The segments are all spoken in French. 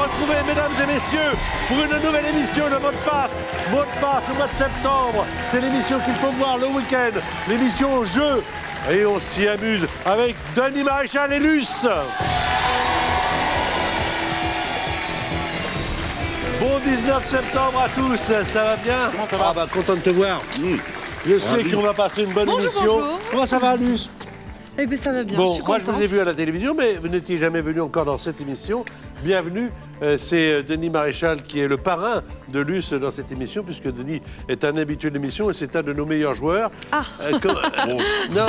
retrouver, mesdames et messieurs, pour une nouvelle émission de Mot de Passe. Mot de Passe au mois de septembre. C'est l'émission qu'il faut voir le week-end. L'émission jeu. Et on s'y amuse avec Denis Maréchal et Luce. Bon 19 septembre à tous. Ça va bien? Comment ça va? Ah bah, content de te voir. Je sais qu'on va passer une bonne émission. Bonjour. Comment ça va, Luce? Eh bien, ça va bien, je Bon, suis moi je contente. vous ai vu à la télévision, mais vous n'étiez jamais venu encore dans cette émission. Bienvenue, c'est Denis Maréchal qui est le parrain de Luce dans cette émission, puisque Denis est un habitué de l'émission et c'est un de nos meilleurs joueurs. Ah. Non,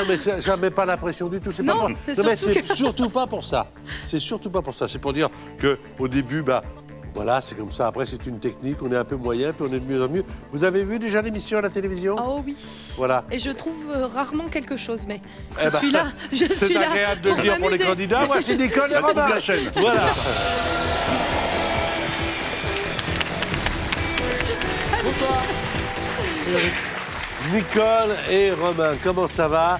mais ça ne met pas la pression du tout. C'est Non, pas c'est mais surtout c'est surtout pas pour ça. C'est surtout pas pour ça. C'est pour dire qu'au début, bah, voilà, c'est comme ça. Après, c'est une technique. On est un peu moyen, puis on est de mieux en mieux. Vous avez vu déjà l'émission à la télévision? Oh oui. Voilà. Et je trouve rarement quelque chose, mais Eh je ben, suis là. Je C'est suis là agréable de le dire pour les m'amuser. candidats. Moi, c'est Nicole et Ça coupe Robin. la chaîne. Voilà. Nicole et Romain, comment ça va?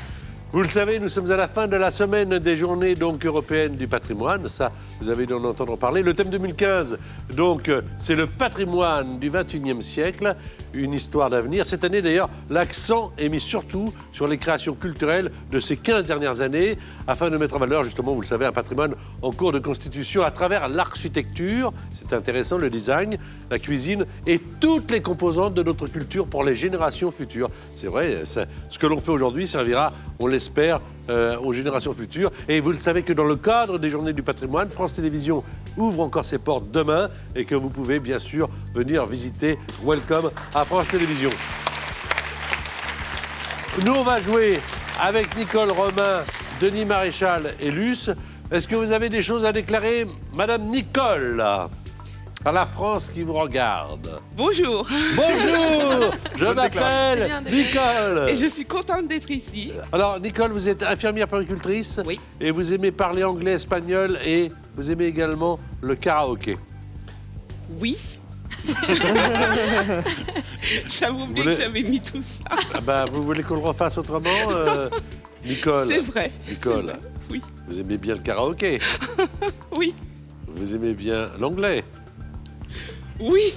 Vous le savez, nous sommes à la fin de la semaine des journées donc européennes du patrimoine. Ça, vous avez dû en entendre parler. Le thème 2015, donc, c'est le patrimoine du XXIe siècle, une histoire d'avenir. Cette année, d'ailleurs, l'accent est mis surtout sur les créations culturelles de ces 15 dernières années, afin de mettre en valeur, justement, vous le savez, un patrimoine en cours de constitution à travers l'architecture. C'est intéressant, le design, la cuisine et toutes les composantes de notre culture pour les générations futures. C'est vrai, ce que l'on fait aujourd'hui servira, on l'espère, aux générations futures. Et vous le savez que dans le cadre des Journées du patrimoine, France Télévisions ouvre encore ses portes demain et que vous pouvez bien sûr venir visiter. Welcome à France Télévisions. Nous, on va jouer avec Nicole, Romain, Denis Maréchal et Luce. Est-ce que vous avez des choses à déclarer, Madame Nicole, à la France qui vous regarde? Bonjour, Bonjour, je C'est m'appelle bien, Nicole. et je suis contente d'être ici. Alors, Nicole, vous êtes infirmière puéricultrice. Oui. Et vous aimez parler anglais, espagnol et vous aimez également le karaoké. Oui. J'avais oublié voulez- que j'avais mis tout ça. Ah bah, vous voulez qu'on le refasse autrement, Nicole? C'est vrai. Nicole, c'est vrai. Oui, vous aimez bien le karaoké. oui, Vous aimez bien l'anglais. oui,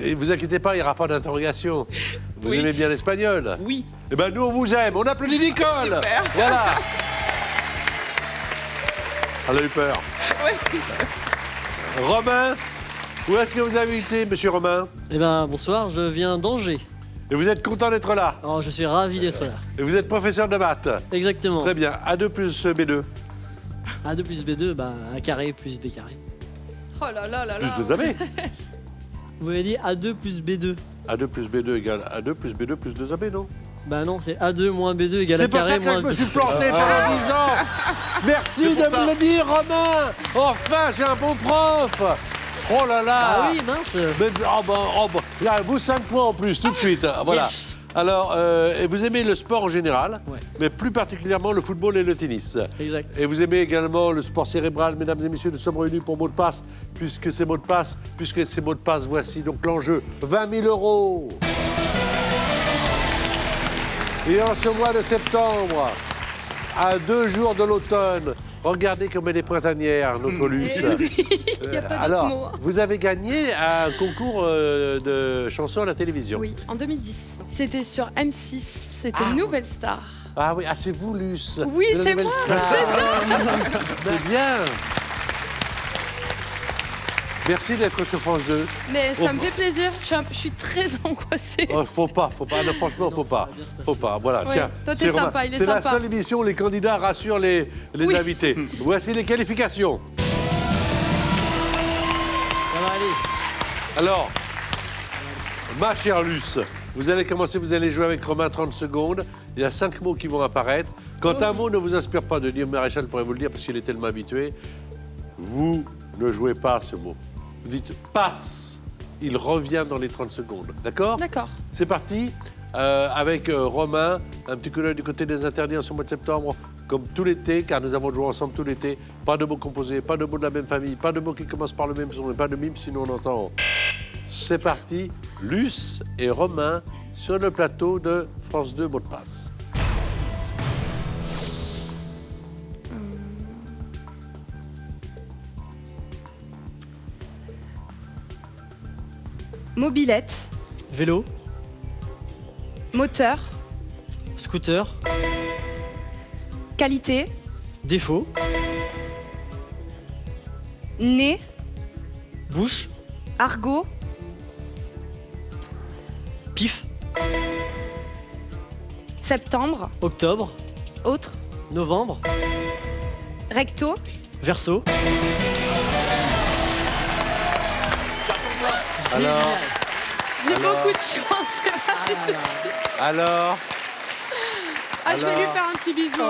Et vous inquiétez pas, il n'y aura pas d'interrogation. Vous Oui. aimez bien l'espagnol. oui. Eh ben nous, on vous aime. On applaudit Nicole. Super. Voilà. Elle a eu peur. Ouais. Romain, où est-ce que vous avez été, monsieur Romain? Eh ben bonsoir, je viens d'Angers. Et vous êtes content d'être là? Alors je suis ravi d'être là. Et vous êtes professeur de maths? Exactement. Très bien. A2 plus B2. A2 plus B2, bah A carré plus B carré. Oh là là là là. Plus 2 AB. Vous m'avez dit A2 plus B2. A2 plus B2 égale A2 plus B2 plus 2 AB, non? Bah non, c'est A2 moins B2 égale A C'est pour ça carré que moins je me B. suis planté pendant 10 ans. Merci de me le dire, Romain. Enfin, j'ai un bon prof. Oh là là. Ah oui, mince. Mais, là, vous 5 points en plus, tout de suite. Voilà. Yes. Alors, et vous aimez le sport en général, Ouais. mais plus particulièrement le football et le tennis. Exact. Et vous aimez également le sport cérébral. Mesdames et messieurs, nous sommes réunis pour mot de passe. Puisque ces mots de passe, voici donc l'enjeu. 20 000 €. Et en ce mois de septembre, à 2 jours de l'automne, regardez comme elle est printanière, notre Luce. Il n'y a pas d'autre Alors, mot. vous avez gagné un concours de chansons à la télévision. Oui, en 2010. C'était sur M6. C'était Nouvelle Star. Ah oui, c'est vous, Luce. Oui, de la c'est Nouvelle moi, Star. C'est bien. Merci d'être sur France 2. Mais ça me Oh. fait plaisir. Je suis très angoissée. Oh, faut pas. Non, franchement, faut pas. ça va bien se passer. Faut pas, voilà. Ouais, Tiens, toi, t'es c'est Romain. sympa, il est C'est la sympa. seule émission où les candidats rassurent les Oui. invités. Voici les qualifications. Ça va aller. Alors, ma chère Luce, vous allez commencer, vous allez jouer avec Romain 30 secondes. Il y a 5 mots qui vont apparaître. Quand un mot ne vous inspire pas, Denis Maréchal pourrait vous le dire parce qu'il est tellement habitué, vous ne jouez pas ce mot. Vous dites passe. Il revient dans les 30 secondes. D'accord? D'accord. C'est parti. Avec Romain, un petit coup d'œil du côté des interdits en ce mois de septembre, comme tout l'été, car nous avons joué ensemble tout l'été. Pas de mots composés, pas de mots de la même famille, pas de mots qui commencent par le même son, pas de mime, sinon on entend. C'est parti, Luce et Romain sur le plateau de France 2 Mot de Passe. Mobilette. Vélo. Moteur. Scooter. Qualité. Défaut. Nez. Bouche. Argot. Pif. Septembre. Octobre. Autre. Novembre. Recto. Verseau. Alors, J'ai Alors. beaucoup de chance. alors, Ah, je vais lui faire un petit bisou.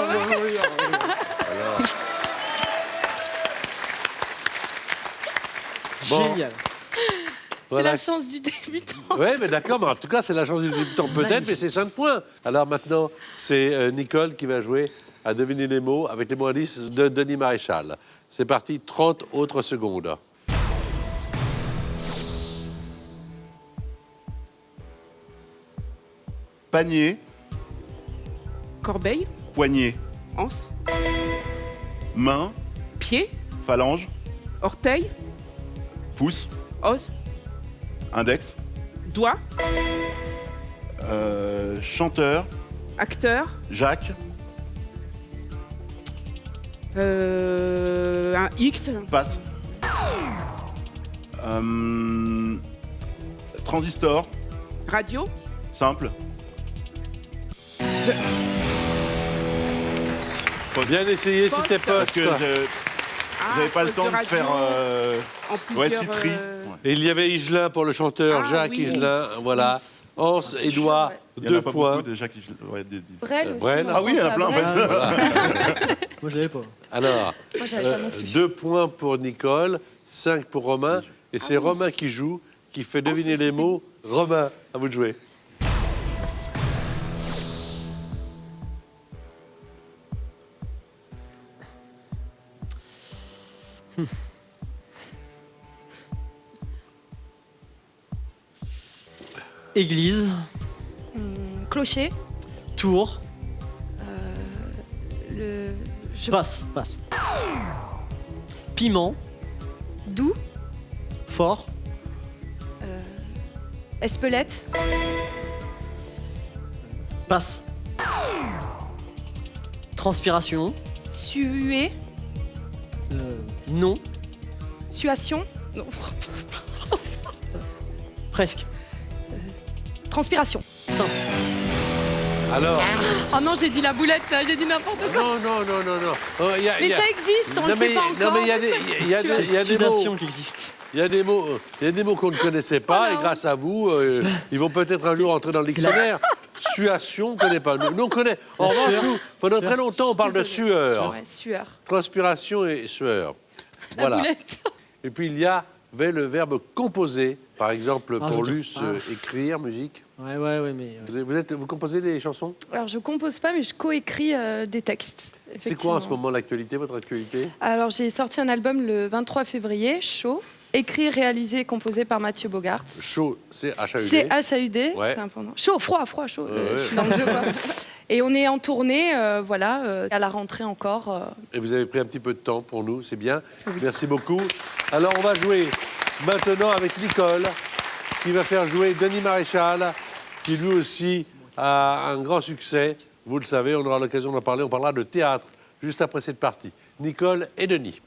Bon. Génial. C'est voilà. la chance du débutant. Oui, mais d'accord, mais en tout cas, c'est la chance du débutant peut-être, mais c'est 5 points. Alors maintenant, c'est Nicole qui va jouer à deviner les mots avec les mots indices de Denis Maréchal. C'est parti, 30 autres secondes. Panier, Corbeille. poignet, Anse. main, Pied. phalange, Orteil. pouce, Os. index, Doigt. chanteur, Acteur. Jacques, Un X. passe. Transistor, Radio. simple. Bien essayé, Poste. c'était Parce poste. que j'avais pas le poste temps de radio, faire. En plusieurs. Citri. Et il y avait Higelin pour le chanteur, Ah, Jacques oui. Higelin, voilà. Anse, Edouard, Il y en a 2 pas points. beaucoup de Jacques. Ouais, Brel aussi. Brel. moi, Ah je oui, il y en a pensais à plein, en Brel. fait. Moi, je l'avais pas. Alors, Moi, j'avais pas non plus. 2 points pour Nicole, 5 pour Romain. Et c'est Romain qui joue, qui fait deviner les mots. Romain, à vous de jouer. Église. Clocher. Tour. Je... Passe. Passe. Piment. Doux. Fort. Espelette. Passe. Transpiration. Suer. Non. Suation. Non. Presque. Transpiration. Simple. Alors, Oh non, j'ai dit la boulette, là, j'ai dit n'importe quoi. non. Oh, il y a- Mais il y a- ça existe, on Non, le mais- sait pas non, encore. mais il y a des- il y a des- C'est il y a des sudation mots. qui existe. Il y a des mots qu'on ne connaissait pas, et grâce à vous, ils vont peut-être un jour entrer dans le dictionnaire. Suation, on ne connaît pas. Nous, on connaît. En revanche, sueur. nous, pendant très longtemps, on parle de Désolée. sueur. Ouais, sueur. Transpiration et sueur. La Voilà. boulette. Et puis, il y avait le verbe composer. Par exemple, Ah, pour je veux Luce, dire. écrire, musique. Ouais, mais. Vous composez des chansons? Alors, je compose pas, mais je coécris des textes. C'est quoi en ce effectivement. moment l'actualité, votre actualité? Alors, j'ai sorti un album le 23 février, Chaud, écrit, réalisé et composé par Mathieu Bogart. Chaud, c'est H-A-U-D. C'est H-A-U-D. Ouais. c'est un pendant. Chaud, froid, chaud. Ouais. Je suis dans le jeu, quoi. Et on est en tournée, à la rentrée encore. Et vous avez pris un petit peu de temps pour nous, c'est bien. Merci beaucoup. Alors, on va jouer maintenant avec Nicole, qui va faire jouer Denis Maréchal, qui lui aussi a un grand succès. Vous le savez, on aura l'occasion d'en parler. On parlera de théâtre juste après cette partie. Nicole et Denis.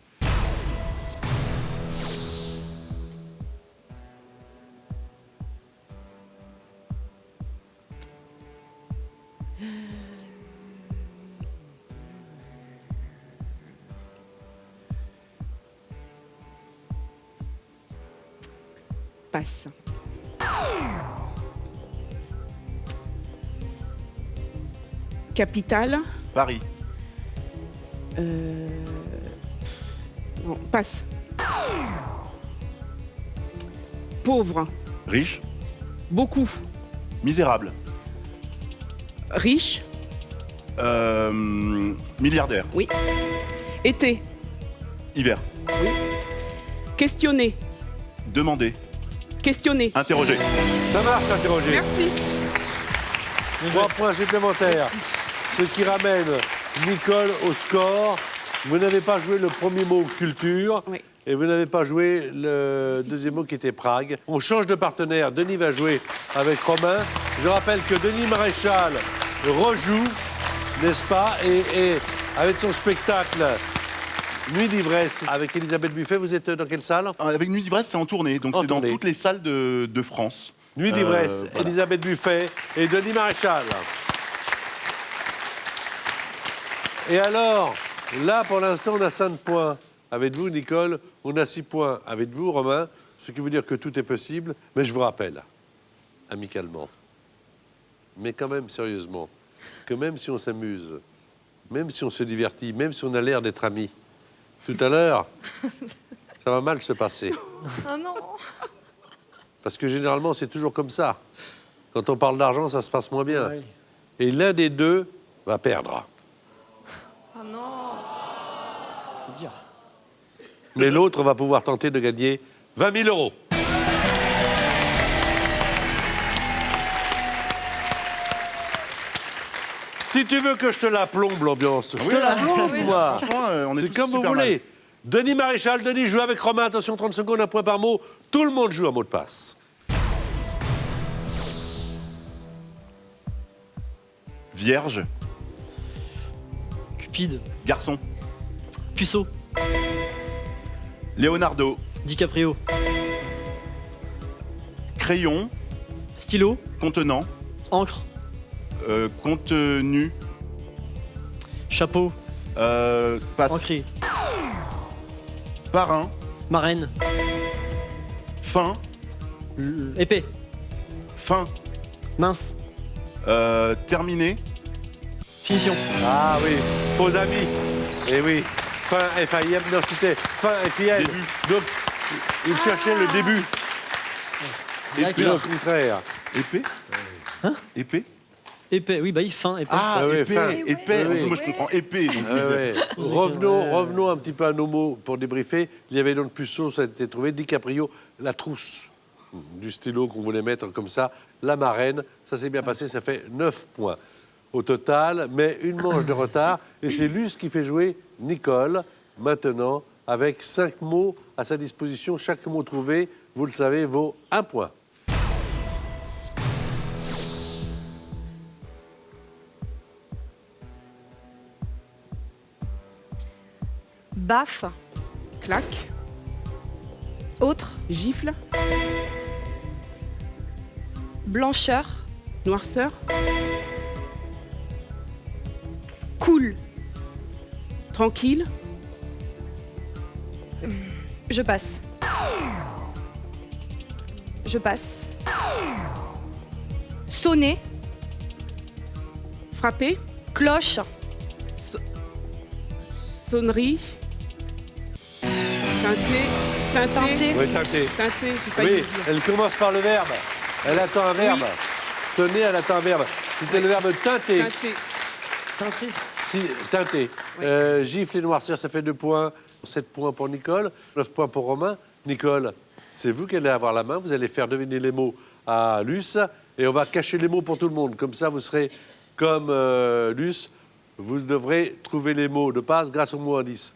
Passe. Capitale. Paris, Non, passe. Pauvre. riche, Beaucoup. misérable, Riche. milliardaire, Oui. Été. hiver, Questionner. demander, Questionner. interroger. Ça marche, interroger. Merci. 3 points supplémentaires. Ce qui ramène Nicole au score. Vous n'avez pas joué le premier mot culture. Oui. Et vous n'avez pas joué le deuxième mot qui était Prague. On change de partenaire. Denis va jouer avec Romain. Je rappelle que Denis Maréchal rejoue, n'est-ce pas, et avec son spectacle Nuit d'ivresse avec Elisabeth Buffet. Vous êtes dans quelle salle? Avec Nuit d'ivresse, c'est en tournée, donc En c'est dans tournée. toutes les salles de France. Nuit d'ivresse, Voilà. Elisabeth Buffet et Denis Maréchal. Et alors, là, pour l'instant, on a 5 points. Avec vous, Nicole, on a 6 points. Avec vous, Romain, ce qui veut dire que tout est possible. Mais je vous rappelle, amicalement, mais quand même sérieusement, que même si on s'amuse, même si on se divertit, même si on a l'air d'être amis, tout à l'heure, ça va mal se passer. Ah non. Parce que généralement, c'est toujours comme ça. Quand on parle d'argent, ça se passe moins bien. Ouais. Et l'un des deux va perdre. Ah non. C'est dur. Mais l'autre va pouvoir tenter de gagner 20 000 euros. Si tu veux que je te la plombe, l'ambiance, je te la plombe, moi. Franchement, on est C'est tous comme vous super mal. voulez. Denis Maréchal, Denis joue avec Romain. Attention, 30 secondes, un point par mot. Tout le monde joue un mot de passe. Vierge, Cupide. garçon, Puceau. Leonardo, DiCaprio. crayon, Stylo. contenant, Encre. contenu, Chapeau. passe, Encré. parrain, Marraine. fin, Épée. fin, Mince. terminé, Finition. Ah oui, faux amis. Eh oui, fin F-I-M, non, c'était fin F-I-L. Début. Donc, il cherchait le début. Et puis le D'accord. contraire. épée, épée. Épée. Oui, bah oui, fin, épée. Ah, Ah oui, épée, fin. épée. Oui, oui. Moi, je comprends épée. Donc, Ah ouais. Revenons un petit peu à nos mots pour débriefer. Il y avait donc Puceau, ça a été trouvé. DiCaprio, la trousse du stylo qu'on voulait mettre comme ça. La marraine, ça s'est bien passé, ça fait 9 points au total, mais une manche de retard. Et c'est Luce qui fait jouer Nicole maintenant avec 5 mots à sa disposition. Chaque mot trouvé, vous le savez, vaut 1 point. Baffe. Claque. Autre. Gifle. Blancheur. Noirceur. Cool. Tranquille. Je passe. Je passe. Sonner. Frapper. Cloche. Sonnerie. Teinté. Teinté. Teinté. Oui, teinté. Teinté. J'ai failli Oui, le dire. elle commence par le verbe. Elle attend un verbe. Sonner, elle attend un verbe. C'était le verbe teinter. Teinté. Teinté. Si, teinter. Oui. Gifle et noircir, ça fait 2 points. 7 points pour Nicole, 9 points pour Romain. Nicole, c'est vous qui allez avoir la main. Vous allez faire deviner les mots à Luce. Et on va cacher les mots pour tout le monde. Comme ça, vous serez comme Luce. Vous devrez trouver les mots de passe grâce au mot indice.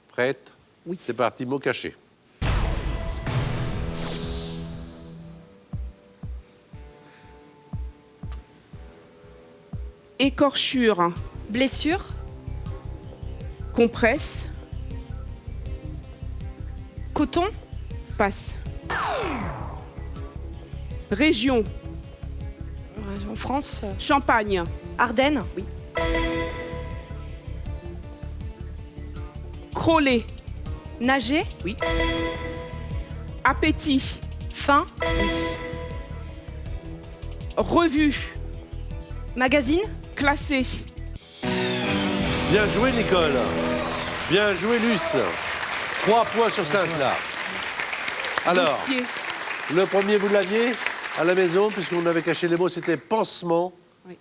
Prête? Oui. C'est parti, mot caché. Écorchure. Blessure. Compresse. Coton. Passe. Région. En France. Champagne. Ardennes. Crôler. Nager. Oui. Appétit. Faim. Revue. Magazine. Classé. Bien joué, Nicole. Bien joué, Luce. 3 points sur 5, là. Alors, Dossier. le premier, vous l'aviez à la maison, puisqu'on avait caché les mots, c'était pansement. Oui.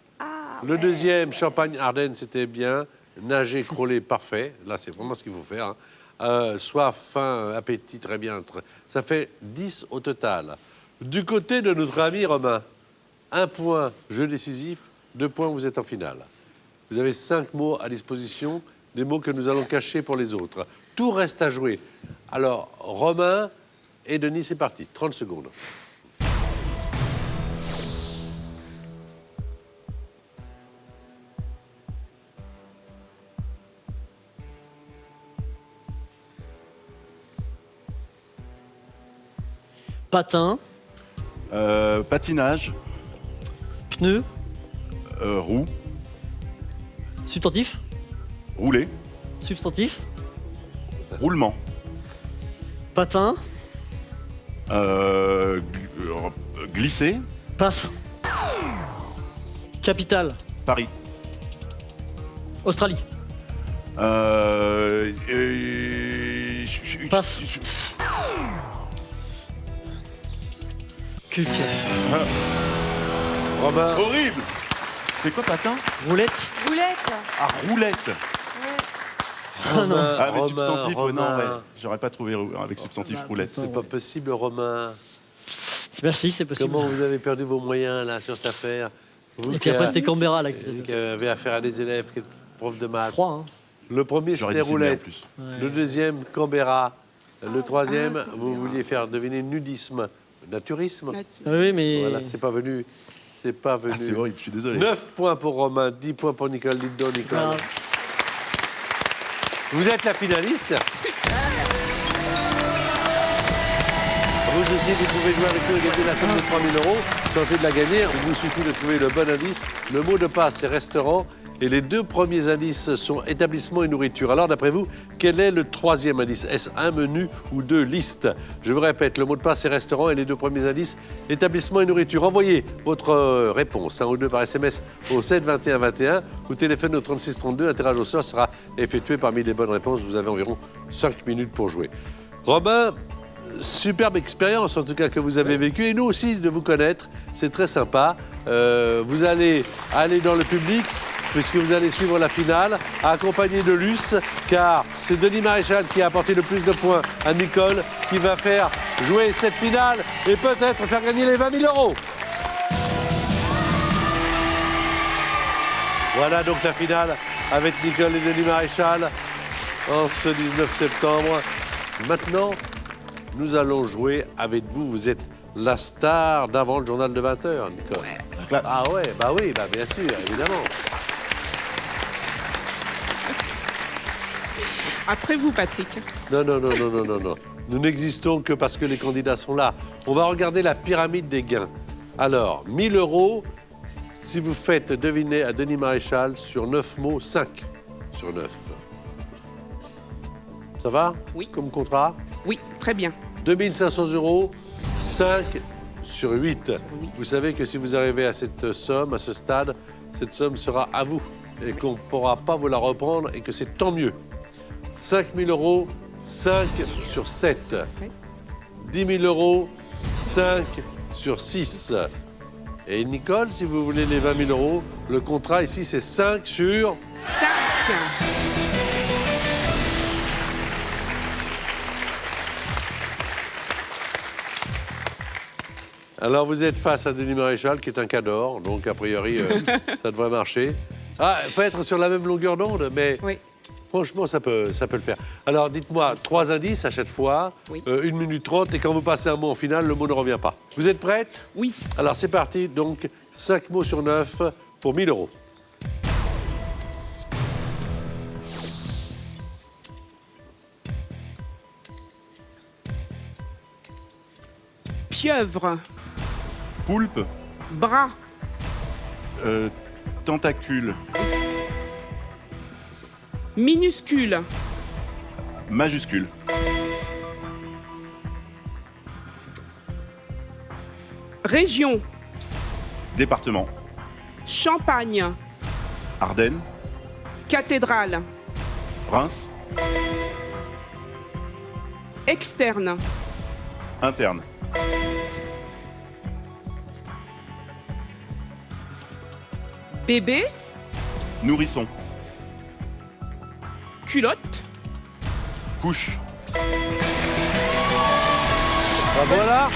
Le deuxième, Champagne, Ardennes, c'était bien. Nager, crawler, parfait. Là, c'est vraiment ce qu'il faut faire. Hein. Soif, faim, appétit, très bien. Ça fait 10 au total. Du côté de notre ami Romain, 1 point, jeu décisif, 2 points, vous êtes en finale. Vous avez 5 mots à disposition, des mots que nous allons cacher pour les autres. Tout reste à jouer. Alors, Romain et Denis, c'est parti. 30 secondes. Patin, Patinage. pneu, Roue. substantif, Rouler. substantif, Roulement. patin, Glisser. passe. Capitale, Paris. Australie, Passe. culture, Romain, Horrible. C'est quoi patin? roulette, Boulette. Ah, roulette. Romain, Ah, mais Romain, substantif, ouais, non, Romain. ouais. J'aurais pas trouvé avec substantif roulette. C'est pas possible, Romain. merci, c'est possible. Comment vous avez perdu vos moyens, là, sur cette affaire? Vous Et puis après, c'était Canberra, là. qui avez affaire à des élèves, profs de maths. 3, hein. Le premier, J'aurais c'était dit Sydney en roulette. plus. Le deuxième, Canberra. Le troisième, vous vouliez faire deviner nudisme, naturisme. Ah oui, mais... Voilà, c'est pas venu. C'est pas venu. Ah, c'est horrible, je suis désolé. 9 points pour Romain, 10 points pour Nicole. Dites donc, Nicole. Ah. Vous êtes la finaliste. Vous aussi, vous pouvez jouer avec nous et gagner la somme de 3 000 €. Tentez de la gagner. Il vous suffit de trouver le bon indice. Le mot de passe, c'est restaurant. Et les deux premiers indices sont établissement et nourriture. Alors, d'après vous, quel est le troisième indice? Est-ce un menu ou deux listes? Je vous répète, le mot de passe, c'est restaurant. Et les deux premiers indices, établissement et nourriture. Envoyez votre réponse, un ou deux par SMS au 7 21 21 ou téléphone au 36 32. Un tirage au sort sera effectué parmi les bonnes réponses. Vous avez environ 5 minutes pour jouer. Robin, superbe expérience en tout cas que vous avez vécue et nous aussi de vous connaître, c'est très sympa. Vous allez aller dans le public puisque vous allez suivre la finale accompagné de Luce car c'est Denis Maréchal qui a apporté le plus de points à Nicole qui va faire jouer cette finale et peut-être faire gagner les 20 000 €. Voilà donc la finale avec Nicole et Denis Maréchal en ce 19 septembre. Maintenant, nous allons jouer avec vous. Vous êtes la star d'avant le journal de 20h, Nicole. Classe. Ah ouais, bah oui, bah bien sûr, évidemment. Après vous, Patrick. Non. Nous n'existons que parce que les candidats sont là. On va regarder la pyramide des gains. Alors, 1 000 € si vous faites deviner à Denis Maréchal sur 9 mots, 5 sur 9. Ça va? Oui. Comme contrat? Oui, très bien. 2 500 €, 5 sur 8. Vous savez que si vous arrivez à cette somme, à ce stade, cette somme sera à vous et qu'on ne pourra pas vous la reprendre et que c'est tant mieux. 5 000 €, 5 sur 7. 10 000 €, 5 sur 6. Et Nicole, si vous voulez les 20 000 €, le contrat ici c'est 5 sur... 5. Alors vous êtes face à Denis Maréchal qui est un cador, donc a priori ça devrait marcher. Ah, il faut être sur la même longueur d'onde, mais Oui. franchement ça peut le faire. Alors dites-moi 3 indices à chaque fois, Oui. 1 minute 30 et quand vous passez un mot en finale, le mot ne revient pas. Vous êtes prête? Oui. Alors c'est parti, donc 5 mots sur 9 pour 1 000 €. Pieuvre. Poulpe. Bras. Tentacule. Minuscule. Majuscule. Région. Département. Champagne. Ardennes. Cathédrale. Reims. Externe. Interne. Bébé. Nourrisson. Culotte. Couche. Ah, voilà.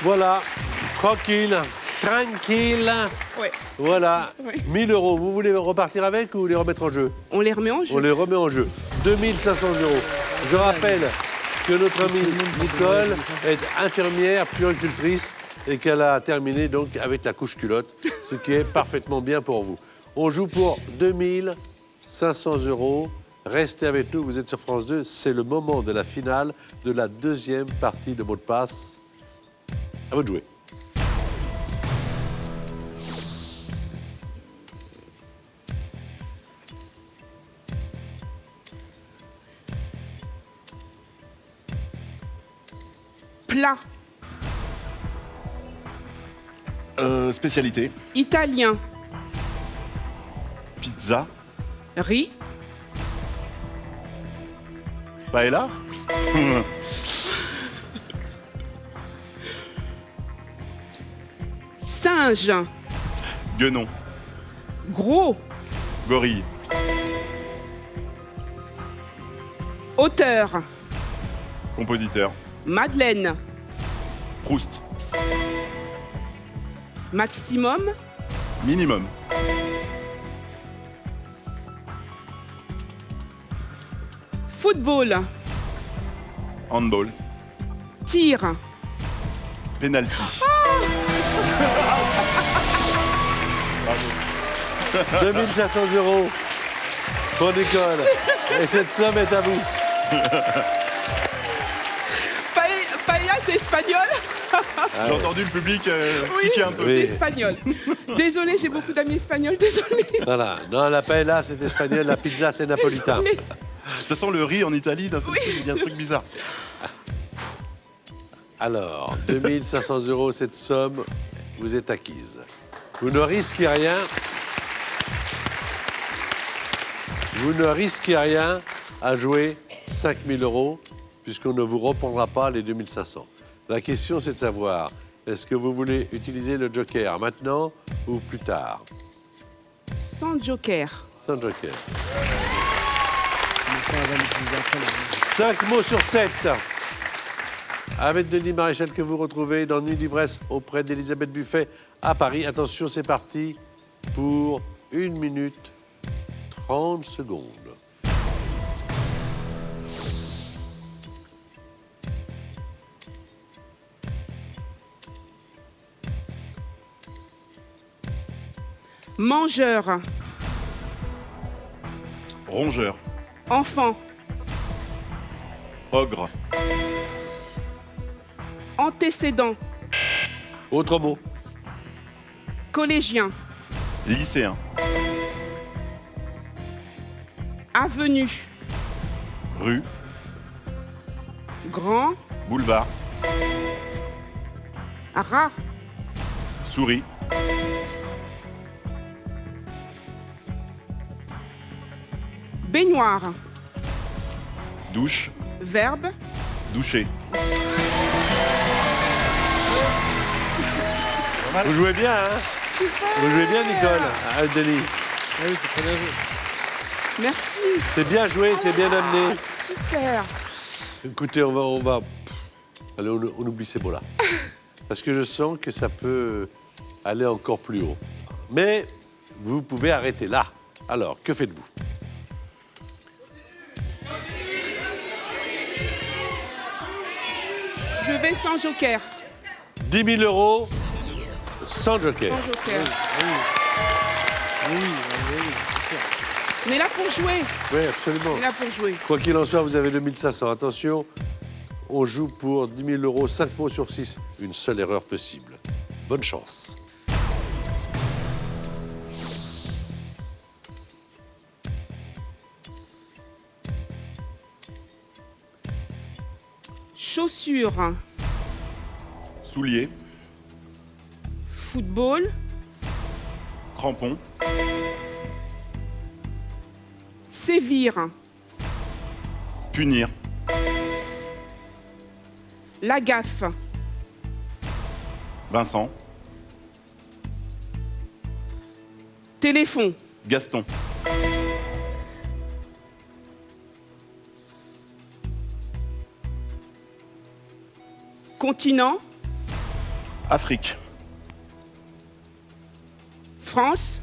Voilà, tranquille. tranquille. Ouais. Voilà, Ouais. 1000 euros. Vous voulez repartir avec ou les remettre en jeu? On les remet en jeu. On les remet en jeu. 2500 euros. Je rappelle que notre amie Nicole est infirmière puéricultrice et qu'elle a terminé donc avec la couche culotte, ce qui est parfaitement bien pour vous. On joue pour 2500 euros. Restez avec nous, vous êtes sur France 2. C'est le moment de la finale de la deuxième partie de mot de passe. À vous de jouer. Plat. Spécialité. Italien. Pizza. Riz. Paella. Singe. Guenon. Gros. Gorille. Auteur. Compositeur. Madeleine. Proust. Maximum. Minimum. Football. Handball. Tir. Penalty. 2500 euros pour Nicole. Et cette somme est à vous. Paella, c'est espagnol. J'ai entendu le public Oui, tiquer un peu. Oui. c'est espagnol. Désolée, j'ai beaucoup d'amis espagnols, désolée. Voilà. Non, la paella, c'est espagnol. La pizza, c'est napolitain. Désolée. De toute façon, le riz en Italie, d'un seul coup, il y a un truc bizarre. Alors, 2500 euros, cette somme vous est acquise. Vous ne risquez rien. Vous ne risquez rien à jouer 5000 euros, puisqu'on ne vous reprendra pas les 2500. La question, c'est de savoir, est-ce que vous voulez utiliser le joker maintenant ou plus tard? Sans joker. Sans joker. Mais ça, on va l'utiliser après, là. 5 mots sur 7. Avec Denis Maréchal que vous retrouvez dans Nuit d'ivresse auprès d'Elisabeth Buffet à Paris. Attention, c'est parti pour 1 minute 30 secondes. Mangeur. Rongeur. Enfant. Ogre. Antécédent. Autre mot. Collégien. Lycéen. Avenue. Rue. Grand. Boulevard. Rat. Souris. Baignoire. Douche. Verbe. Doucher. Vous jouez bien, hein? Vous jouez bien, Nicole. Ah, Denis. Ah oui, c'est très bien joué. Merci. C'est bien joué, c'est bien amené. Super. Écoutez, on va... Allez, on oublie ces mots-là. Parce que je sens que ça peut aller encore plus haut. Mais vous pouvez arrêter là. Alors, que faites-vous? Je vais sans joker. 10 000 euros sans joker. Sans joker. Oui, bien sûr. On est là pour jouer. Oui, absolument. On est là pour jouer. Quoi qu'il en soit, vous avez 2500. Attention, on joue pour 10 000 euros, 5 mots sur 6. Une seule erreur possible. Bonne chance. Chaussures. Soulier. Football. Crampon. Sévir. Punir. La gaffe. Vincent. Téléphone. Gaston. Continent. Afrique. France.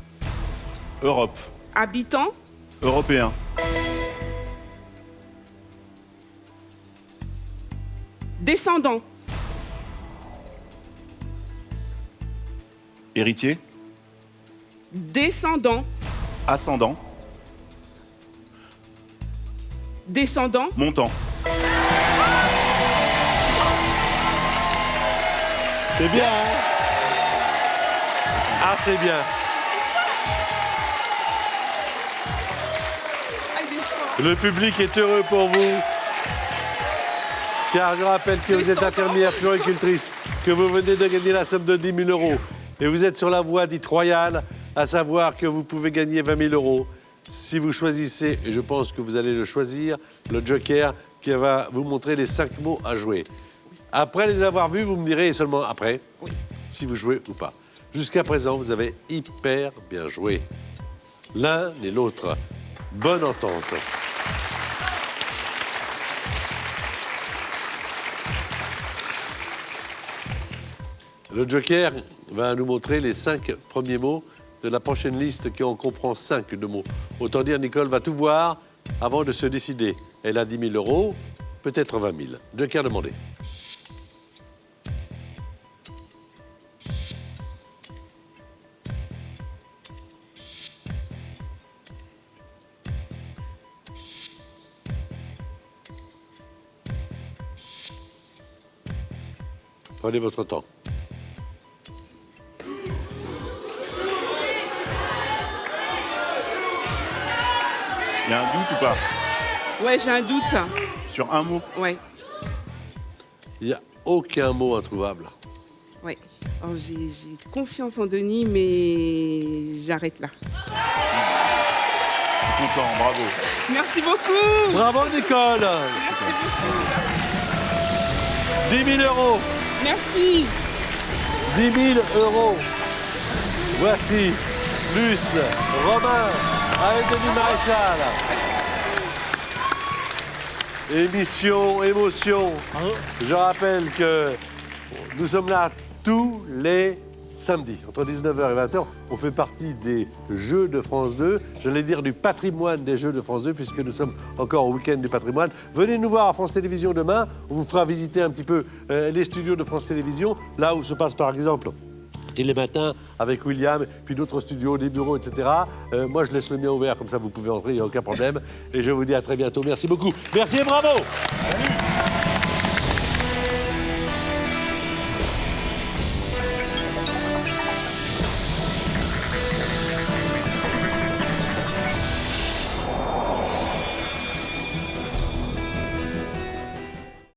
Europe. Habitant. Européen. Descendant. Héritier. Descendant. Ascendant. Descendant. Montant. C'est bien, hein? Ah, c'est bien. Le public est heureux pour vous. Car je rappelle que vous êtes infirmière puéricultrice, que vous venez de gagner la somme de 10 000 euros. Et vous êtes sur la voie dite royale, à savoir que vous pouvez gagner 20 000 euros. Si vous choisissez, et je pense que vous allez le choisir, le joker qui va vous montrer les 5 mots à jouer. Après les avoir vus, vous me direz, et seulement après, si vous jouez ou pas. Jusqu'à présent, vous avez hyper bien joué. L'un et l'autre. Bonne entente. Le joker va nous montrer les 5 premiers mots de la prochaine liste qui en comprend 5 de mots. Autant dire, Nicole va tout voir avant de se décider. Elle a 10 000 euros, peut-être 20 000. Joker demandé. Prenez votre temps. Il y a un doute ou pas? Ouais, j'ai un doute. Sur un mot? Ouais, Il n'y a aucun mot introuvable. ouais. Oh, j'ai confiance en Denis, mais j'arrête là. Content, bravo. Merci beaucoup. Bravo, Nicole. Merci beaucoup. 10 000 euros. Merci. 10 000 euros. Voici Luce, Romain, avec Denis Maréchal. Émission, émotion. Je rappelle que nous sommes là tous les samedis, entre 19h et 20h. On fait partie des Jeux de France 2, j'allais dire du patrimoine des Jeux de France 2, puisque nous sommes encore au week-end du patrimoine. Venez nous voir à France Télévisions demain. On vous fera visiter un petit peu les studios de France Télévisions, là où se passe par exemple et les matins avec William, puis d'autres studios, des bureaux, etc. Moi, je laisse le mien ouvert, comme ça vous pouvez entrer, il n'y a aucun problème. Et je vous dis à très bientôt. Merci beaucoup. Merci et bravo. Salut.